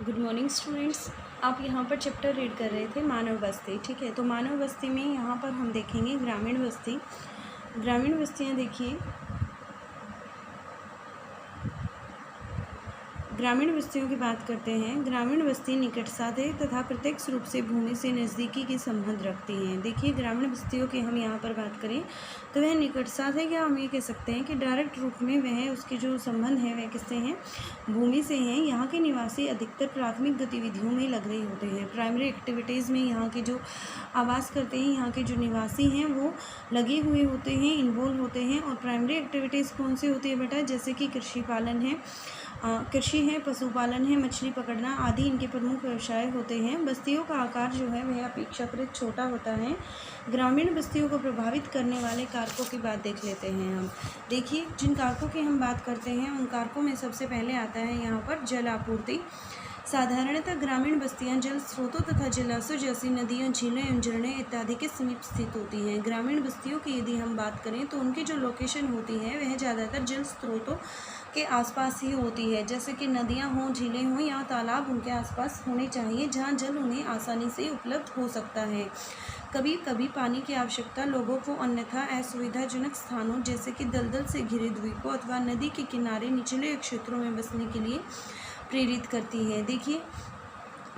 Good morning students. आप यहाँ पर चैप्टर रीड कर रहे थे मानव बस्ती। ठीक है, तो मानव बस्ती में यहाँ पर हम देखेंगे ग्रामीण बस्ती। ग्रामीण बस्तियाँ देखिए, ग्रामीण बस्तियों की बात करते हैं। ग्रामीण बस्ती निकट साधे तथा प्रत्यक्ष रूप से भूमि से नज़दीकी की संबंध रखती हैं। देखिए, ग्रामीण बस्तियों की हम यहाँ पर बात करें तो वह निकट साथ है, या हम ये कह सकते हैं कि डायरेक्ट रूप में वह उसके जो संबंध है वह किससे हैं, भूमि से हैं। यहाँ के निवासी अधिकतर प्राथमिक गतिविधियों में लग रहे होते हैं। प्राइमरी एक्टिविटीज़ में यहाँ के जो आवास करते हैं, यहाँ के जो निवासी हैं वो लगे हुए होते हैं, इन्वॉल्व होते हैं। और प्राइमरी एक्टिविटीज़ कौन सी होती है बेटा, जैसे कि कृषि पालन है, कृषि है, पशुपालन है, मछली पकड़ना आदि इनके प्रमुख व्यवसाय होते हैं। बस्तियों का आकार जो है वह अपेक्षाकृत छोटा होता है। ग्रामीण बस्तियों को प्रभावित करने वाले कारकों की बात देख लेते हैं हम। देखिए, जिन कारकों की हम बात करते हैं उन कारकों में सबसे पहले आता है यहाँ पर जल आपूर्ति। साधारणतः ग्रामीण बस्तियां जल स्रोतों तथा जलाशयों जैसी नदियों, झीलें एवं झरने इत्यादि के समीप स्थित होती हैं। ग्रामीण बस्तियों की यदि हम बात करें तो उनकी जो लोकेशन होती है वह ज़्यादातर जल स्रोतों के आसपास ही होती है, जैसे कि नदियां हों, झीलें हों या तालाब उनके आसपास होने चाहिए, जहां जल उन्हें आसानी से उपलब्ध हो सकता है। कभी कभी पानी की आवश्यकता लोगों को अन्यथा असुविधाजनक स्थानों जैसे कि दलदल से घिरे द्वीपों अथवा नदी के किनारे निचले क्षेत्रों में बसने के लिए प्रेरित करती है। देखिए,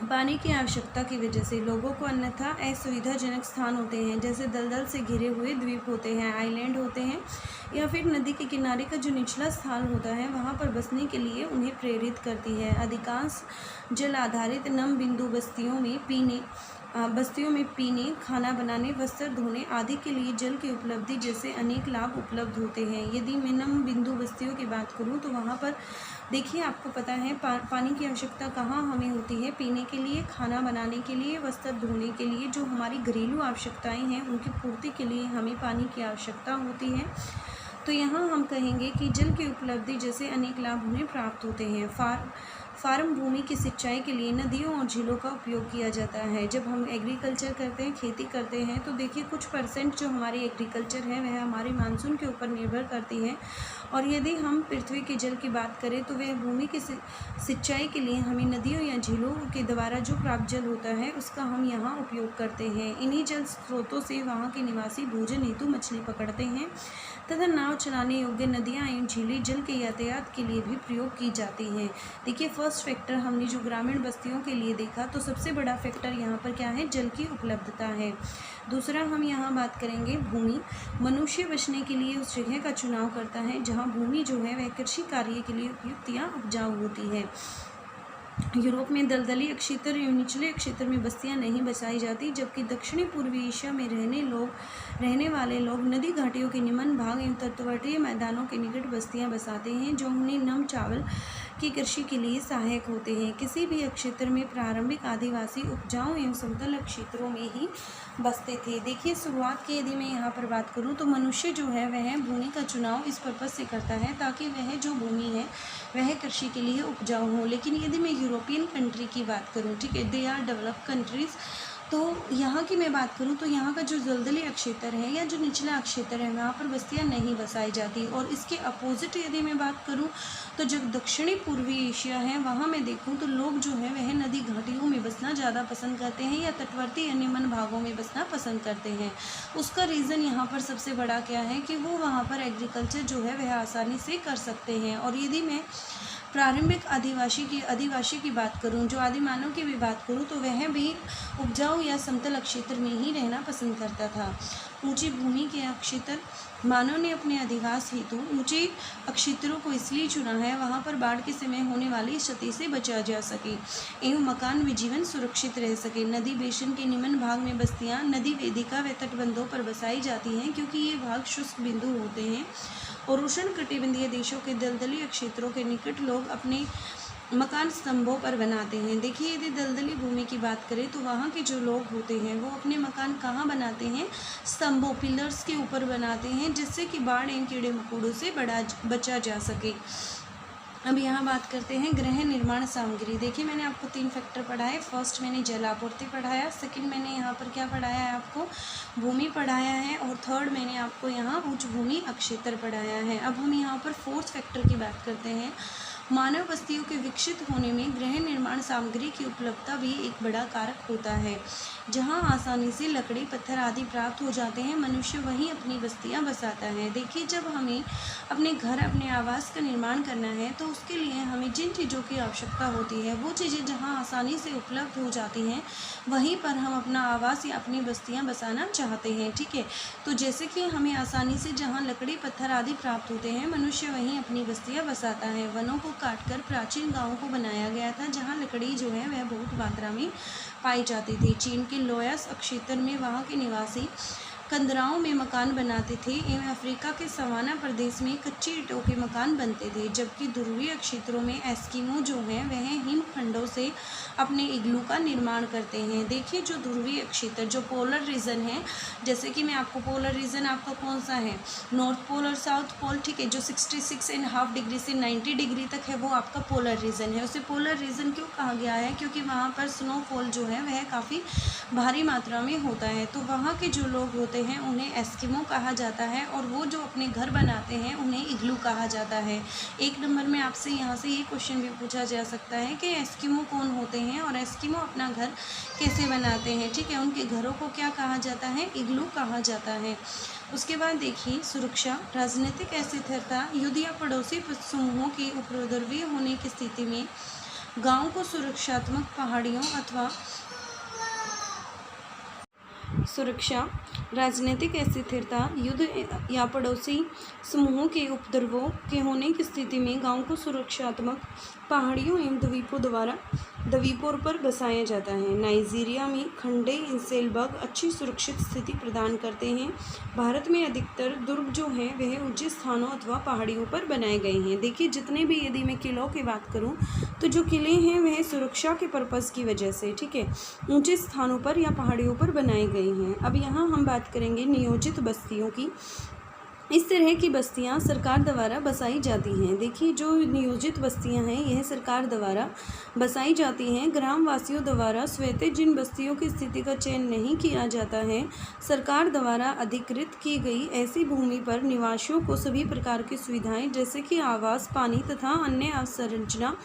पानी की आवश्यकता की वजह से लोगों को अन्यथा असुविधाजनक स्थान होते हैं, जैसे दलदल से घिरे हुए द्वीप होते हैं, आइलैंड होते हैं, या फिर नदी के किनारे का जो निचला स्थान होता है वहाँ पर बसने के लिए उन्हें प्रेरित करती है। अधिकांश जल आधारित नम बिंदु बस्तियों में पीने, खाना बनाने, वस्त्र धोने आदि के लिए जल की उपलब्धि जैसे अनेक लाभ उपलब्ध होते हैं। यदि मैं नम बिंदु बस्तियों की बात करूं तो वहां पर देखिए, आपको पता है पानी की आवश्यकता कहाँ हमें होती है, पीने के लिए, खाना बनाने के लिए, वस्त्र धोने के लिए, जो हमारी घरेलू आवश्यकताएं हैं उनकी पूर्ति के लिए हमें पानी की आवश्यकता होती है। तो यहाँ हम कहेंगे कि जल की उपलब्धि जैसे अनेक लाभ उन्हें प्राप्त होते हैं। फार्म भूमि की सिंचाई के लिए नदियों और झीलों का उपयोग किया जाता है। जब हम एग्रीकल्चर करते हैं, खेती करते हैं, तो देखिए कुछ परसेंट जो हमारी एग्रीकल्चर है वह हमारे मानसून के ऊपर निर्भर करती है। और यदि हम पृथ्वी के जल की बात करें तो वह भूमि की सिंचाई के लिए हमें नदियों या झीलों के द्वारा जो प्राप्त जल होता है उसका हम यहाँ उपयोग करते हैं। इन्हीं जल स्रोतों से वहाँ के निवासी भोजन हेतु मछली पकड़ते हैं तथा नाव चलाने योग्य नदियाँ एवं झीलें जल के यातायात के लिए भी प्रयोग की जाती हैं। देखिए, फर्स्ट फैक्टर हमने जो ग्रामीण बस्तियों के लिए देखा तो सबसे बड़ा फैक्टर यहाँ पर क्या है, जल की उपलब्धता है। दूसरा हम यहाँ बात करेंगे भूमि। मनुष्य बसने के लिए उस जगह का चुनाव करता है जहाँ भूमि जो है वह कृषि कार्य के लिए उपयुक्त या उपजाऊ होती है। यूरोप में दलदली क्षेत्र एवं निचले क्षेत्र में बस्तियां नहीं बसाई जाती, जबकि दक्षिणी पूर्वी एशिया में रहने वाले लोग नदी घाटियों के निम्न भाग एवं तटवर्तीय मैदानों के निकट बस्तियां बसाते हैं, जो उन्हें नम चावल की कृषि के लिए सहायक होते हैं। किसी भी क्षेत्र में प्रारंभिक आदिवासी उपजाऊ एवं समतल क्षेत्रों में ही बसते थे। देखिए, शुरुआत की यदि मैं यहाँ पर बात करूँ तो मनुष्य जो है वह भूमि का चुनाव इस पर्पज़ से करता है ताकि वह जो भूमि है वह कृषि के लिए उपजाऊ हो। लेकिन यदि मैं यूरोपियन कंट्री की बात करूँ, ठीक है, दे आर डेवलप्ड कंट्रीज़, तो यहाँ की मैं बात करूँ तो यहाँ का जो दलदली क्षेत्र है या जो निचला क्षेत्र है वहाँ पर बस्तियाँ नहीं बसाई जाती। और इसके अपोजिट यदि मैं बात करूँ तो जो दक्षिणी पूर्वी एशिया है वहाँ मैं देखूँ तो लोग जो है वह नदी घाटियों में बसना ज़्यादा पसंद करते हैं या तटवर्ती या निम्न भागों में बसना पसंद करते हैं। उसका रीज़न यहाँ पर सबसे बड़ा क्या है कि वो वहाँ पर एग्रीकल्चर जो है वह आसानी से कर सकते हैं। और यदि मैं प्रारंभिक आदिवासी की बात करूं, जो आदिमानव की भी बात करूं, तो वह भी उपजाऊ या समतल क्षेत्र में ही रहना पसंद करता था। ऊंची भूमि के क्षेत्र मानव ने अपने अधिवास हेतु ऊंचे क्षेत्रों को इसलिए चुना है वहां पर बाढ़ के समय होने वाली क्षति से बचा जा सके एवं मकान व जीवन सुरक्षित रह सके। नदी बेसिन के निम्न भाग में बस्तियां नदी वेदिका व तटबंधों पर बसाई जाती हैं, क्योंकि ये भाग शुष्क बिंदु होते हैं और उष्णकटिबंधीय देशों के दलदली क्षेत्रों के निकट लोग अपने मकान स्तंभों पर बनाते हैं। देखिए, यदि दलदली भूमि की बात करें तो वहाँ के जो लोग होते हैं वो अपने मकान कहाँ बनाते हैं, स्तंभों, पिलर्स के ऊपर बनाते हैं, जिससे कि बाढ़ एवं कीड़े मकोड़ों से बचा जा सके। अब यहाँ बात करते हैं गृह निर्माण सामग्री। देखिए, मैंने आपको 3 फैक्टर पढ़ाए। फर्स्ट मैंने जल आपूर्ति पढ़ाया, सेकंड मैंने यहाँ पर क्या पढ़ाया है, आपको भूमि पढ़ाया है, और थर्ड मैंने आपको यहाँ उच्च भूमि क्षेत्र पढ़ाया है। अब हम यहाँ पर फोर्थ फैक्टर की बात करते हैं, मानव बस्तियों के विकसित होने में गृह निर्माण सामग्री की उपलब्धता भी एक बड़ा कारक होता है। जहाँ आसानी से लकड़ी, पत्थर आदि प्राप्त हो जाते हैं, मनुष्य वहीं अपनी बस्तियाँ बसाता है। देखिए, जब हमें अपने घर, अपने आवास का निर्माण करना है तो उसके लिए हमें जिन चीज़ों की आवश्यकता होती है, वो चीज़ें जहाँ आसानी से उपलब्ध हो जाती हैं, वहीं पर हम अपना आवास या अपनी बस्तियाँ बसाना चाहते हैं। ठीक है, तो जैसे कि हमें आसानी से जहाँ लकड़ी, पत्थर आदि प्राप्त होते हैं, मनुष्य वहीं अपनी बस्तियाँ बसाता है। वनों को काटकर प्राचीन गाँवों को बनाया गया था, जहाँ लकड़ी जो है वह बहुत मात्रा में पाई जाती थी। चीन के लोयस क्षेत्र में वहाँ के निवासी कंदराओं में मकान बनाते थे एवं अफ्रीका के सवाना प्रदेश में कच्ची ईंटों के मकान बनते थे, जबकि ध्रुवीय क्षेत्रों में एस्किमो जो हैं वह हिमखंडों से अपने इग्लू का निर्माण करते हैं। देखिए, जो ध्रुवीय क्षेत्र, जो पोलर रीजन है, जैसे कि मैं आपको पोलर रीजन आपका कौन सा है, नॉर्थ पोल और साउथ पोल, ठीक है, जो 66.5 डिग्री से 90 डिग्री तक है वो आपका पोलर रीजन है। उसे पोलर रीजन क्यों कहा गया है? क्योंकि वहाँ पर स्नोफॉल जो है वह काफ़ी भारी मात्रा में होता है। तो वहाँ के जो लोग होते हैं उन्हें एस्किमो कहा जाता है, और वो जो अपने घर बनाते हैं उन्हें इग्लू कहा जाता है। एक नंबर में आपसे यहाँ से ये क्वेश्चन भी पूछा जा सकता है कि एस्किमो कौन होते हैं और एस्किमो अपना घर कैसे बनाते हैं। ठीक है, उनके घरों को क्या कहा जाता है? इग्लू कहा जाता है। उसके बाद देखिए, सुरक्षा, राजनीतिक अस्थिरता, युद्ध या पड़ोसी समूहों की उपद्रवी होने की स्थिति में गाँव को सुरक्षात्मक पहाड़ियों अथवा सुरक्षा, राजनीतिक अस्थिरता, युद्ध या पड़ोसी समूहों के उपद्रवों के होने की स्थिति में गांव को सुरक्षात्मक पहाड़ियों एवं द्वीपों पर बसाया जाता है। नाइजीरिया में खंडे इंसेलबर्ग अच्छी सुरक्षित स्थिति प्रदान करते हैं। भारत में अधिकतर दुर्ग जो हैं वह ऊंचे स्थानों अथवा पहाड़ियों पर बनाए गए हैं। देखिए, जितने भी, यदि मैं किलों की बात करूं तो जो किले हैं वह सुरक्षा के पर्पज़ की वजह से, ठीक है, ऊंचे स्थानों पर या पहाड़ियों पर बनाए गए हैं। अब यहाँ हम बात करेंगे नियोजित बस्तियों की। इस तरह की बस्तियां सरकार द्वारा बसाई जाती हैं। देखिए, जो नियोजित बस्तियां हैं यह सरकार द्वारा बसाई जाती हैं। ग्रामवासियों द्वारा स्वतः जिन बस्तियों की स्थिति का चयन नहीं किया जाता है, सरकार द्वारा अधिकृत की गई ऐसी भूमि पर निवासियों को सभी प्रकार की सुविधाएं जैसे कि आवास, पानी तथा अन्य अवसंरचना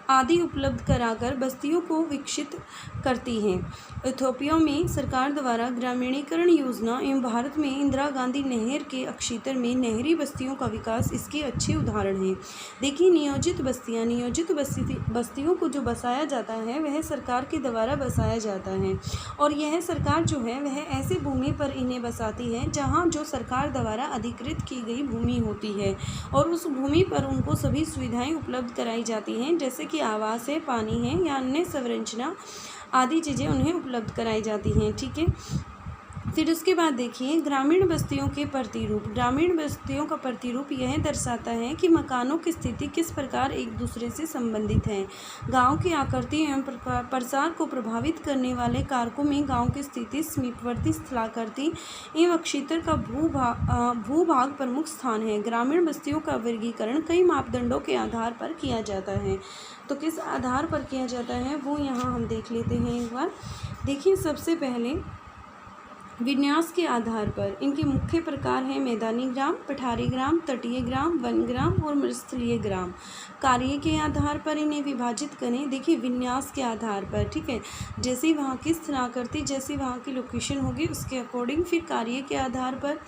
आदि उपलब्ध कराकर बस्तियों को विकसित करती हैं। इथियोपिया में सरकार द्वारा ग्रामीणीकरण योजना एवं भारत में इंदिरा गांधी नहर के क्षेत्र में नहरी बस्तियों का विकास इसके अच्छे उदाहरण हैं। देखिए, नियोजित बस्तियों को जो बसाया जाता है वह सरकार के द्वारा बसाया जाता है, और यह सरकार जो है वह ऐसे भूमि पर इन्हें बसाती है जहाँ जो सरकार द्वारा अधिकृत की गई भूमि होती है, और उस भूमि पर उनको सभी सुविधाएं उपलब्ध कराई जाती हैं जैसे कि आवास है, पानी है या अन्य संरचना आदि चीज़ें उन्हें उपलब्ध कराई जाती हैं। ठीक है, फिर उसके बाद देखिए, ग्रामीण बस्तियों के प्रतिरूप। ग्रामीण बस्तियों का प्रतिरूप यह दर्शाता है कि मकानों की स्थिति किस प्रकार एक दूसरे से संबंधित है। गांव की आकृति एवं प्रसार को प्रभावित करने वाले कारकों में गांव की स्थिति, समीपवर्ती स्थलाकृति एवं क्षेत्र का भूभाग प्रमुख स्थान है। ग्रामीण बस्तियों का वर्गीकरण कई मापदंडों के आधार पर किया जाता है। तो किस आधार पर किया जाता है वो यहाँ हम देख लेते हैं एक बार। देखिए, सबसे पहले विन्यास के आधार पर इनके मुख्य प्रकार हैं मैदानी ग्राम, पठारी ग्राम, तटीय ग्राम, वन ग्राम और मृस्थलीय ग्राम। कार्य के आधार पर इन्हें विभाजित करें। देखिए, विन्यास के आधार पर, ठीक है, जैसे वहाँ की स्थलाकृति, जैसे वहाँ की लोकेशन होगी उसके अकॉर्डिंग। फिर कार्य के आधार पर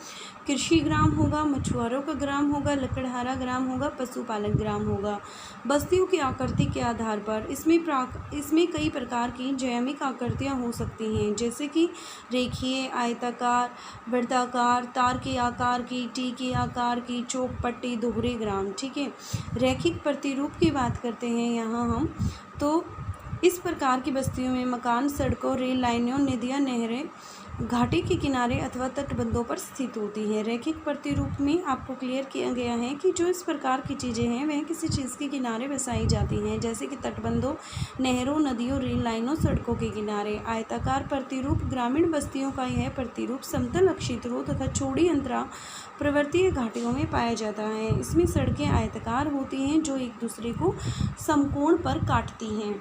कृषि ग्राम होगा, मछुआरों का ग्राम होगा, लकड़हारा ग्राम होगा, पशुपालक ग्राम होगा। बस्तियों की आकृति के आधार पर इसमें कई प्रकार की जैमिक आकृतियाँ हो सकती हैं, जैसे कि रेखीय, आयताकार, वृत्ताकार, तार के आकार की, टी के आकार की, चौपट्टी, दोहरे ग्राम। ठीक है, रैखिक प्रतिरूप की बात करते हैं यहाँ हम, तो इस प्रकार की बस्तियों में मकान सड़कों, रेल लाइनों, नदियाँ, नहरें घाटी के किनारे अथवा तटबंधों पर स्थित होती है। रैखिक प्रतिरूप में आपको क्लियर किया गया है कि जो इस प्रकार की चीज़ें हैं वह किसी चीज़ के किनारे बसाई जाती हैं, जैसे कि तटबंधों, नहरों, नदियों, रेल लाइनों, सड़कों के किनारे। आयताकार प्रतिरूप, ग्रामीण बस्तियों का यह प्रतिरूप समतल क्षेत्रों तथा चौड़ी अंतराल पर्वतीय घाटियों में पाया जाता है। इसमें सड़कें आयताकार होती हैं जो एक दूसरे को समकोण पर काटती हैं।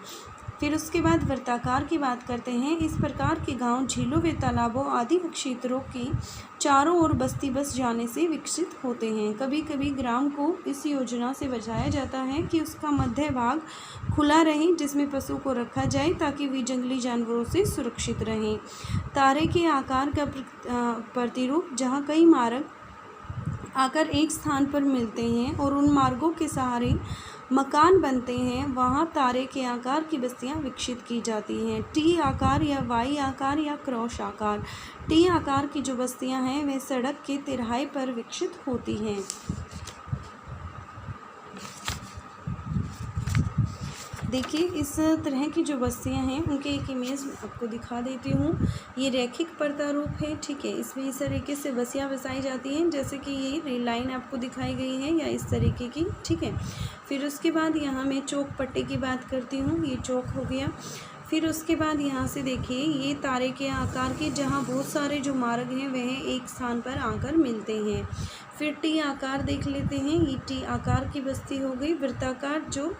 फिर उसके बाद वृत्ताकार की बात करते हैं। इस प्रकार के गांव झीलों व तालाबों आदि क्षेत्रों की चारों ओर बस्ती बस जाने से विकसित होते हैं। कभी कभी ग्राम को इस योजना से बचाया जाता है कि उसका मध्य भाग खुला रहे, जिसमें पशु को रखा जाए ताकि वे जंगली जानवरों से सुरक्षित रहें। तारे के आकार का प्रतिरूप, जहाँ कई मार्ग आकर एक स्थान पर मिलते हैं और उन मार्गों के सहारे मकान बनते हैं, वहाँ तारे के आकार की बस्तियाँ विकसित की जाती हैं। टी आकार या वाई आकार या क्रॉस आकार। टी आकार की जो बस्तियाँ हैं वे सड़क के तिराहे पर विकसित होती हैं। देखिए, इस तरह की जो बस्तियां हैं उनके एक इमेज आपको दिखा देती हूँ। ये रैखिक प्रत्यारोप है, ठीक है। इसमें इस तरीके से बस्तियां बसाई जाती हैं, जैसे कि ये रेल लाइन आपको दिखाई गई है या इस तरीके की, ठीक है। फिर उसके बाद यहाँ मैं चौक पट्टे की बात करती हूँ। ये चौक हो गया। फिर उसके बाद यहाँ से देखिए, ये तारे के आकार के जहाँ बहुत सारे जो मार्ग हैं वह एक स्थान पर आकर मिलते हैं। फिर टी आकार देख लेते हैं। ये टी आकार की बस्ती हो गई। वृत्ताकार जो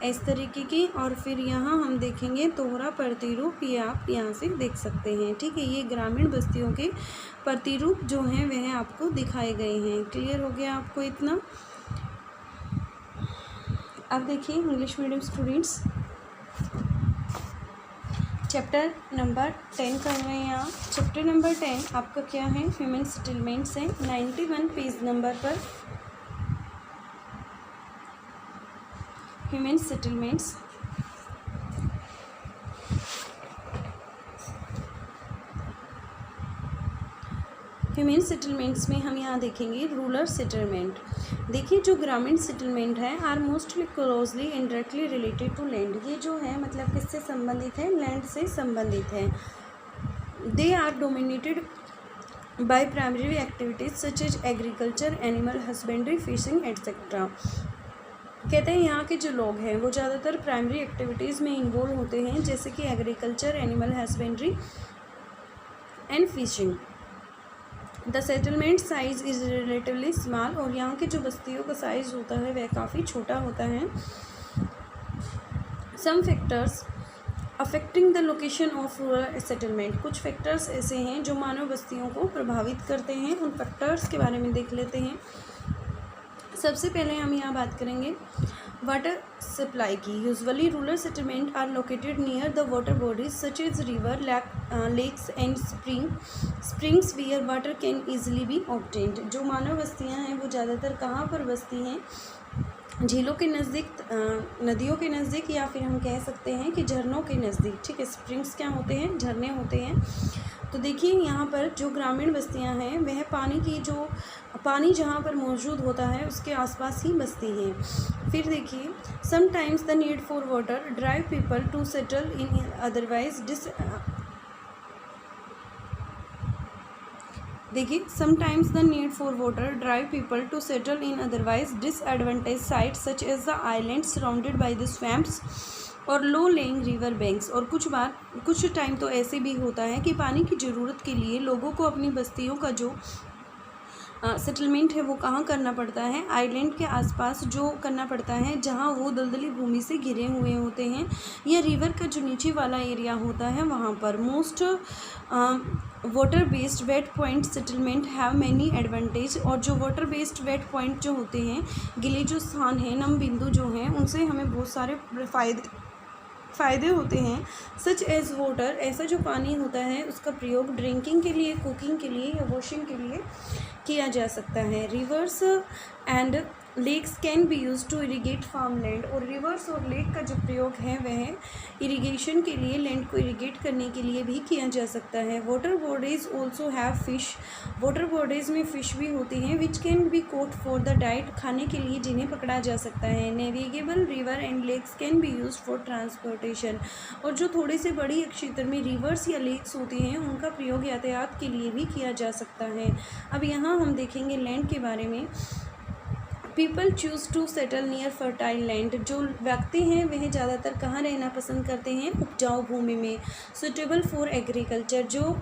इस तरीके की। और फिर यहाँ हम देखेंगे तोहरा प्रतिरूप, ये आप यहाँ से देख सकते हैं, ठीक है। ये ग्रामीण बस्तियों के प्रतिरूप जो हैं वह आपको दिखाए गए हैं। क्लियर हो गया आपको इतना। अब देखिए English medium students, chapter number 10 कर रहे हैं आप। चैप्टर नंबर 10 आपका क्या है? ह्यूमन सेटलमेंट्स है। 91 पेज नंबर पर ह्यूमन सेटलमेंट्स। ह्यूमन सेटलमेंट्स में हम यहाँ देखेंगे रूरल सेटलमेंट। देखिए, जो ग्रामीण सेटलमेंट है are mostly closely and directly related to land. ये जो है मतलब किससे संबंधित है? लैंड से संबंधित है। They are dominated by primary activities such as agriculture, animal husbandry, fishing etcetera. कहते हैं यहाँ के जो लोग हैं वो ज़्यादातर प्राइमरी एक्टिविटीज़ में इन्वॉल्व होते हैं, जैसे कि agriculture, animal husbandry and fishing. The settlement size is relatively small. और यहाँ के जो बस्तियों का साइज़ होता है वह काफ़ी छोटा होता है। Some factors affecting the location of rural settlement. कुछ फैक्टर्स ऐसे हैं जो मानव बस्तियों को प्रभावित करते हैं। उन फैक्टर्स के बारे में देख लेते हैं। सबसे पहले हम यहाँ बात करेंगे वाटर सप्लाई की। Usually rural settlement are located near the water bodies such as river, lakes and springs where water can easily be obtained. जो मानव बस्तियाँ हैं वो ज़्यादातर कहाँ पर बसती हैं? झीलों के नज़दीक, नदियों के नज़दीक, या फिर हम कह सकते हैं कि झरनों के नज़दीक, ठीक है। स्प्रिंग्स क्या होते हैं? झरने होते हैं। तो देखिए यहाँ पर जो ग्रामीण बस्तियाँ हैं वह पानी जहाँ पर मौजूद होता है उसके आसपास ही बसती हैं। फिर देखिए, sometimes the need for water drive people to settle in otherwise sometimes the need for water drive people to settle in otherwise disadvantaged sites such as the islands surrounded by the swamps और लो laying river banks. और कुछ time तो ऐसे भी होता है कि पानी की ज़रूरत के लिए लोगों को अपनी बस्तियों का जो सेटलमेंट है वो कहाँ करना पड़ता है? आइलैंड के आसपास जो करना पड़ता है, जहाँ वो दलदली भूमि से घिरे हुए होते हैं, या रिवर का जो नीचे वाला एरिया होता है वहाँ पर। Most water based wet point settlement have many advantage. और जो वाटर बेस्ड वेट पॉइंट जो होते हैं, गिले जो स्थान हैं, नम बिंदु जो हैं, उनसे हमें बहुत सारे फ़ायदे होते हैं। सच एज वाटर, ऐसा जो पानी होता है उसका प्रयोग ड्रिंकिंग के लिए, कुकिंग के लिए या वॉशिंग के लिए किया जा सकता है। Rivers and lakes can be use to irrigate farm land. और रिवर्स और लेक का जो प्रयोग है वह इरीगेशन के लिए, लैंड को इरीगेट करने के लिए भी किया जा सकता है। Water bodies also have fish. Water bodies में फ़िश भी होती हैं which can be caught for the diet, खाने के लिए जिन्हें पकड़ा जा सकता है। Navigable river and lakes can be use for transportation. और जो थोड़े से बड़ी क्षेत्र में रिवर्स या लेक्स होती हैं उनका प्रयोग यातायात के लिए भी किया जा सकता है। अब यहाँ हम देखेंगे लैंड के बारे में। People choose to settle near fertile land. जो व्यक्ति हैं वह ज़्यादातर कहाँ रहना पसंद करते हैं? उपजाऊ भूमि में। सुटेबल फॉर एग्रीकल्चर, जो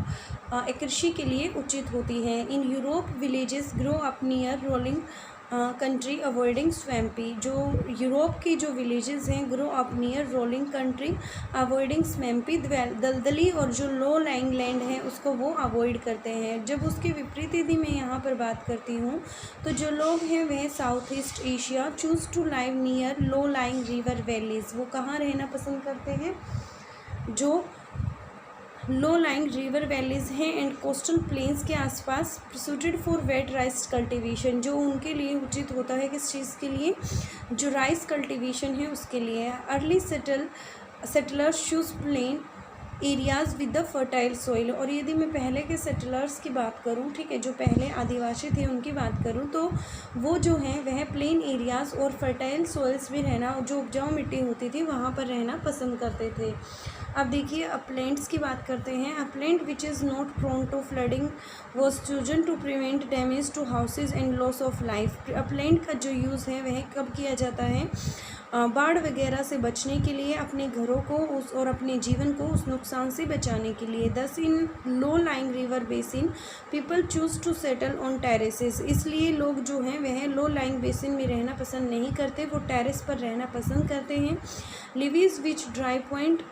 कृषि के लिए उचित होती हैं। In Europe villages grow up near rolling country avoiding swampy, जो यूरोप की जो विलेजेस हैं grow up near rolling country avoiding swampy, दलदली और जो लो लाइंग लैंड है उसको वो अवॉइड करते हैं। जब उसके विपरीत यदि मैं यहाँ पर बात करती हूँ तो जो लोग हैं वह South East Asia choose to live near low lying river valleys, वो कहाँ रहना पसंद करते हैं, जो लो लाइंग रिवर वैलीज हैं एंड कोस्टल प्लेन्स के आसपास, suited for wet rice cultivation, जो उनके लिए उचित होता है किस चीज़ के लिए, जो राइस कल्टीवेशन है उसके लिए। Early settlers choose plain areas with the fertile soil, और यदि मैं पहले के सेटलर्स की बात करूं, ठीक है, जो पहले आदिवासी थे उनकी बात करूं तो वो जो हैं वह प्लेन एरियाज़ और फर्टाइल सोइल्स भी रहना, जो उपजाऊ मिट्टी होती थी वहाँ पर रहना पसंद करते थे। अब देखिए अपलैंड्स की बात करते हैं। Upland which is not prone to flooding was chosen to prevent damage to houses and loss of life. Upland का जो यूज़ है वह कब किया जाता है, बाढ़ वगैरह से बचने के लिए, अपने घरों को उस और अपने जीवन को उस नुकसान से बचाने के लिए। Thus in low lying river basin people choose to settle on terraces, इसलिए लोग जो हैं वह लो लाइंग बेसिन में रहना पसंद नहीं करते, वो टेरेस पर रहना पसंद करते हैं। Levees which dry point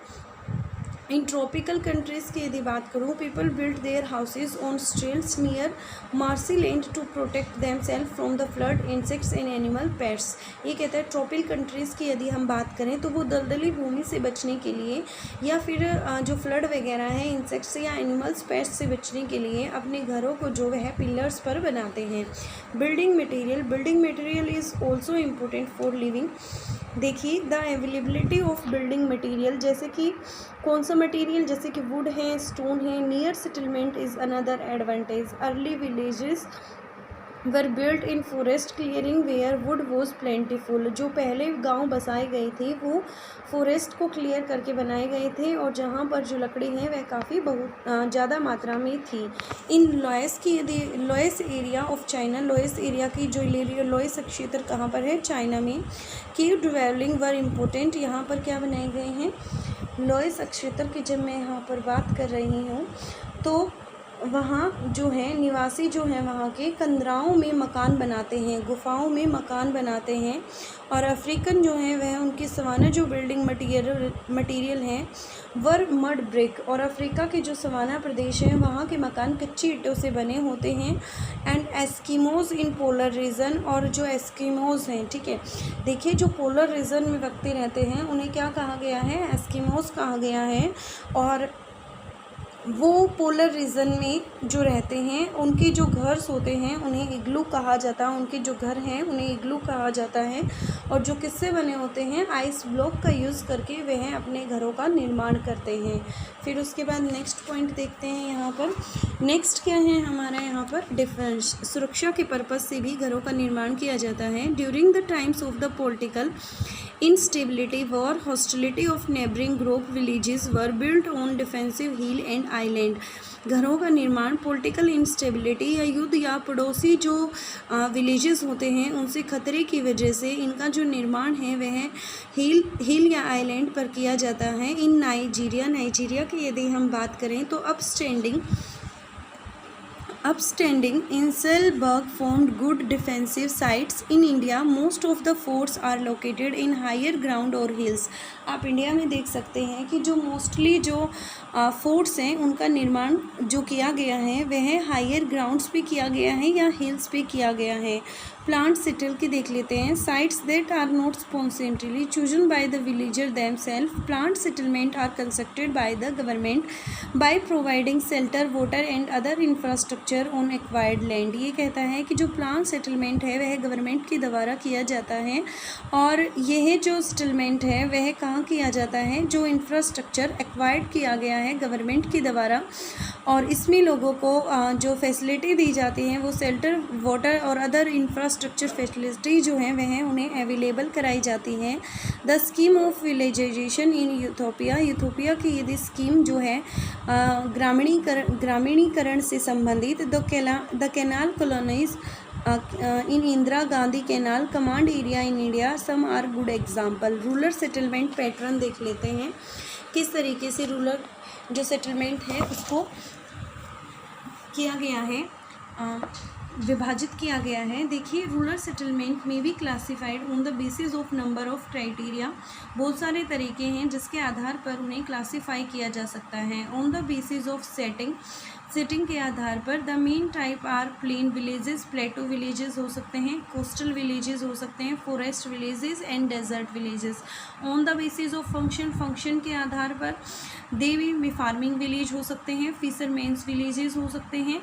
in tropical countries की यदि बात करूँ, people build their houses on stilts near marshy land to protect them self from the flood insects and animal pets. ये कहता है ट्रॉपिकल कंट्रीज़ की यदि हम बात करें तो वो दलदली भूमि से बचने के लिए या फिर जो फ्लड वगैरह है इंसेक्ट्स या एनिमल्स पेट्स से बचने के लिए अपने घरों को जो है पिलर्स पर बनाते हैं। Building material is also important for living. देखिए the availability of building material, जैसे कि कौन सा मटेरियल, जैसे कि वुड है, स्टोन है। Near settlement is another advantage. Early villages were built in forest clearing where wood was plentiful, जो पहले गांव बसाए गए थे वो फॉरेस्ट को क्लियर करके बनाए गए थे और जहां पर जो लकड़ी है वह काफ़ी बहुत ज़्यादा मात्रा में थी। इन लॉयस की यदि लॉयस एरिया ऑफ चाइना, लॉयस एरिया की जो लॉयस क्षेत्र कहाँ पर है, चाइना में। कीव डिवेलिंग वर इम्पोर्टेंट, यहाँ पर क्या बनाए गए हैं, लॉयस क्षेत्र की जब मैं यहाँ पर बात कर रही हूँ तो वहाँ जो है निवासी जो हैं वहाँ के कंदराओं में मकान बनाते हैं, गुफाओं में मकान बनाते हैं। और अफ्रीकन जो हैं वह उनकी सवाना जो बिल्डिंग मटेरियल हैं वर मड ब्रिक, और अफ्रीका के जो सवाना प्रदेश हैं वहाँ के मकान कच्ची ईंटों से बने होते हैं। एंड एस्किमोज़ इन पोलर रीजन, और जो एस्किमोज़ हैं, ठीक है, देखिए जो पोलर रीजन में व्यक्ति रहते हैं उन्हें क्या कहा गया है, एस्किमोज़ कहा गया है। और वो पोलर रीजन में जो रहते हैं उनके जो घर होते हैं उन्हें इग्लू कहा जाता है, उनके जो घर हैं उन्हें इग्लू कहा जाता है। और जो किससे बने होते हैं, आइस ब्लॉक का यूज़ करके वह अपने घरों का निर्माण करते हैं। फिर उसके बाद नेक्स्ट पॉइंट देखते हैं यहाँ पर। नेक्स्ट क्या है हमारा यहाँ पर, डिफेंस, सुरक्षा के पर्पज़ से भी घरों का निर्माण किया जाता है। During the times of the political instability, war, hostility of neighboring group villages were built on defensive hill and island। घरों का निर्माण पॉलिटिकल इंस्टेबिलिटी या युद्ध या पड़ोसी जो विलेजेस होते हैं उनसे खतरे की वजह से इनका जो निर्माण है वह हिल या आइलैंड पर किया जाता है। इन नाइजीरिया की यदि हम बात करें तो Upstanding Inselberg formed good defensive sites. In India, most of the forts are located in higher ground or hills। आप इंडिया में देख सकते हैं कि जो मोस्टली जो फोर्ट्स हैं उनका निर्माण जो किया गया है वह हायर ग्राउंड्स पे किया गया है या हिल्स पे किया गया है। प्लांट सेटल की देख लेते हैं। Sites that are not spontaneously chosen by the villager themself. Planned settlement are constructed by the government by providing shelter, water and other infrastructure on acquired land. ये कहता है कि जो प्लांट सेटलमेंट है वह गवर्नमेंट के द्वारा किया जाता है और यह जो सेटलमेंट है वह कहाँ किया जाता है, जो इंफ्रास्ट्रक्चर एक्वायर्ड किया गया है गवर्नमेंट के द्वारा और इसमें लोगों को जो फैसिलिटी दी जाती है वो शेल्टर, वाटर और अदर इंफ्रास्ट्रक्चर फैसिलिटी जो है वह उन्हें अवेलेबल कराई जाती हैं। The scheme of villagisation in Ethiopia की यदि स्कीम जो है ग्रामीणीकरण से संबंधित। The canal colonies in Indira Gandhi canal command area in India some are good example. Rural settlement pattern देख लेते हैं किस तरीके से रूरल जो सेटलमेंट है उसको किया गया है। विभाजित किया गया है। देखिए, रूरल सेटलमेंट में भी classified on the basis of number of criteria. बहुत सारे तरीके हैं जिसके आधार पर उन्हें क्लासिफाई किया जा सकता है। On the basis of setting के आधार पर the main type are plain villages, plateau villages हो सकते हैं, कोस्टल विलेजेस हो सकते हैं, forest villages and desert villages. On the basis of function के आधार पर देवी में फार्मिंग विलेज हो सकते हैं, फिशरमैन्स विलेजेस हो सकते हैं,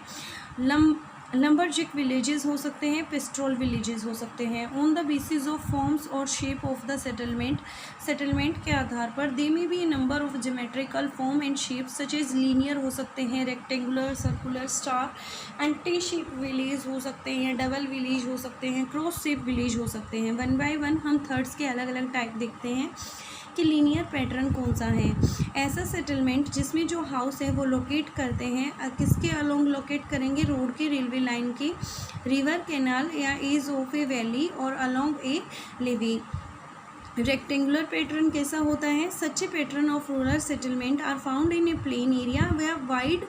लंबरजिक विलेजेस हो सकते हैं, पेस्ट्रोल विलेजेस हो सकते हैं। On the basis of forms और शेप ऑफ द सेटलमेंट के आधार पर they may be number of geometrical form and shape such as linear हो सकते हैं, rectangular, circular, star and T shape village हो सकते हैं, डबल विलेज हो सकते हैं, क्रॉस शेप विलेज हो सकते हैं। वन बाय वन हम थर्ड्स के अलग अलग टाइप देखते हैं कि लीनियर पैटर्न कौन सा है। ऐसा सेटलमेंट जिसमें जो हाउस है वो लोकेट करते हैं, किसके अलोंग लोकेट करेंगे, रोड के, रेलवे लाइन के, रिवर, कैनाल या एज ऑफ ए वैली और along a levee. Rectangular pattern कैसा होता है? Such a pattern of rural settlement are found in a plain area way wide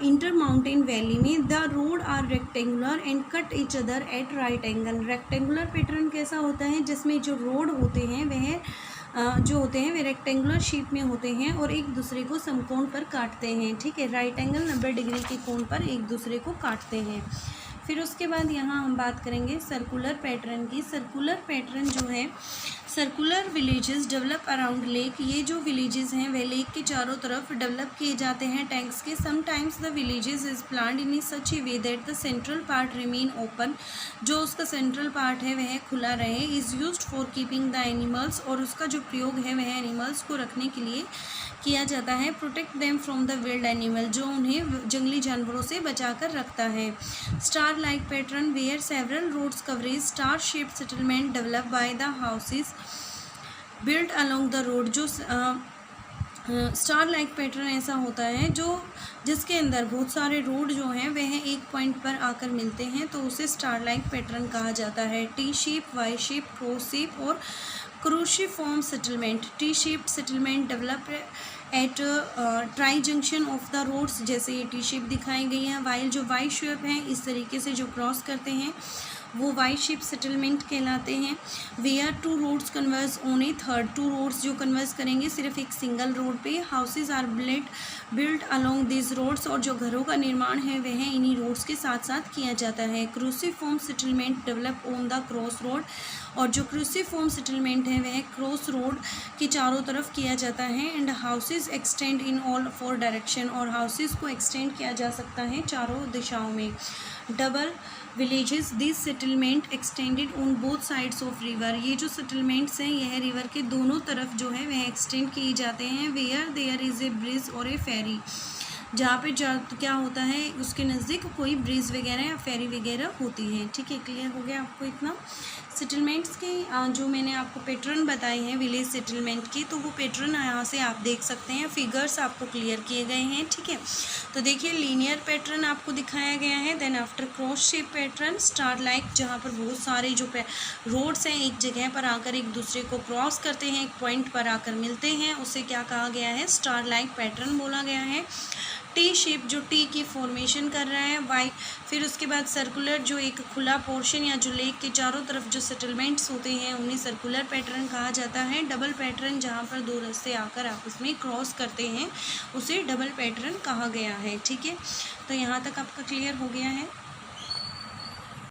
inter mountain valley में the road are rectangular and cut each other at right angle. Rectangular pattern कैसा होता है? जिसमें जो road होते हैं वह जो होते हैं वे रेक्टेंगुलर शेप में होते हैं और एक दूसरे को समकोण पर काटते हैं। ठीक है, राइट एंगल 90 डिग्री के कोण पर एक दूसरे को काटते हैं। फिर उसके बाद यहाँ हम बात करेंगे सर्कुलर पैटर्न की। सर्कुलर पैटर्न जो है, circular villages develop around lake. ये जो विलेजेस हैं वह लेक के चारों तरफ डेवलप किए जाते हैं टैंक्स के। Sometimes the villages is planned in such A way that the central part remain open. जो उसका सेंट्रल पार्ट है वह खुला रहे। Is used for keeping the animals. और उसका जो प्रयोग है वह एनिमल्स को रखने के लिए किया जाता है। Protect them from the wild animal. जो उन्हें जंगली जानवरों से बचा कर रखता है। Star like pattern where several roads coverage star shape settlement develop by the houses built along the road. जो स्टार लाइक पैटर्न ऐसा होता है जिसके अंदर बहुत सारे रोड जो हैं वह एक पॉइंट पर आकर मिलते हैं, तो उसे स्टार लाइक पैटर्न कहा जाता है। T shape, Y shape, cross shape और cruciform settlement. T shape settlement develop at tri junction of the roads. जैसे ये टी शेप दिखाई गई है, वाइल जो वाई शेप है इस तरीके से जो क्रॉस करते हैं वो वाई शेप सेटलमेंट कहलाते हैं। Where two roads converse on a third. Two roads जो कन्वर्स करेंगे सिर्फ एक सिंगल रोड पे। Houses are built along this roads. और जो घरों का निर्माण है वह इन्हीं रोड्स के साथ साथ किया जाता है। Cruciform settlement develop on the cross road. और जो क्रूसिफॉर्म सेटलमेंट है वह क्रॉस रोड के चारों तरफ किया जाता है। And houses extend in all four direction. और हाउसेज को एक्सटेंड किया जा सकता है चारों दिशाओं में। Double villages this settlement extended on both sides of river. ये जो सेटलमेंट्स हैं यह रिवर के दोनों तरफ जो है वह एक्सटेंड किए जाते हैं। Where there is a bridge और ए फेरी। जहाँ पे क्या होता है उसके नज़दीक कोई ब्रिज वगैरह या फेरी वगैरह होती है। ठीक है, क्लियर हो गया आपको इतना। सेटलमेंट्स के जो मैंने आपको पैटर्न बताए हैं विलेज सेटलमेंट की, तो वो पैटर्न यहाँ से आप देख सकते हैं। फिगर्स आपको क्लियर किए गए हैं। ठीक है, तो देखिए लीनियर पैटर्न आपको दिखाया गया है। Then after cross shape pattern, star like, जहाँ पर बहुत सारे जो रोड्स हैं एक जगह पर आकर एक दूसरे को क्रॉस करते हैं, एक पॉइंट पर आकर मिलते हैं, उसे क्या कहा गया है? स्टार लाइक पैटर्न बोला गया है। टी शेप जो टी की फॉर्मेशन कर रहा है, वाई। फिर उसके बाद सर्कुलर जो एक खुला पोर्शन या जो लेक के चारों तरफ जो सेटलमेंट्स होते हैं उन्हें सर्कुलर पैटर्न कहा जाता है। डबल पैटर्न जहाँ पर दो रास्ते आकर आपस में क्रॉस करते हैं उसे डबल पैटर्न कहा गया है। ठीक है, तो यहाँ तक आपका क्लियर हो गया है।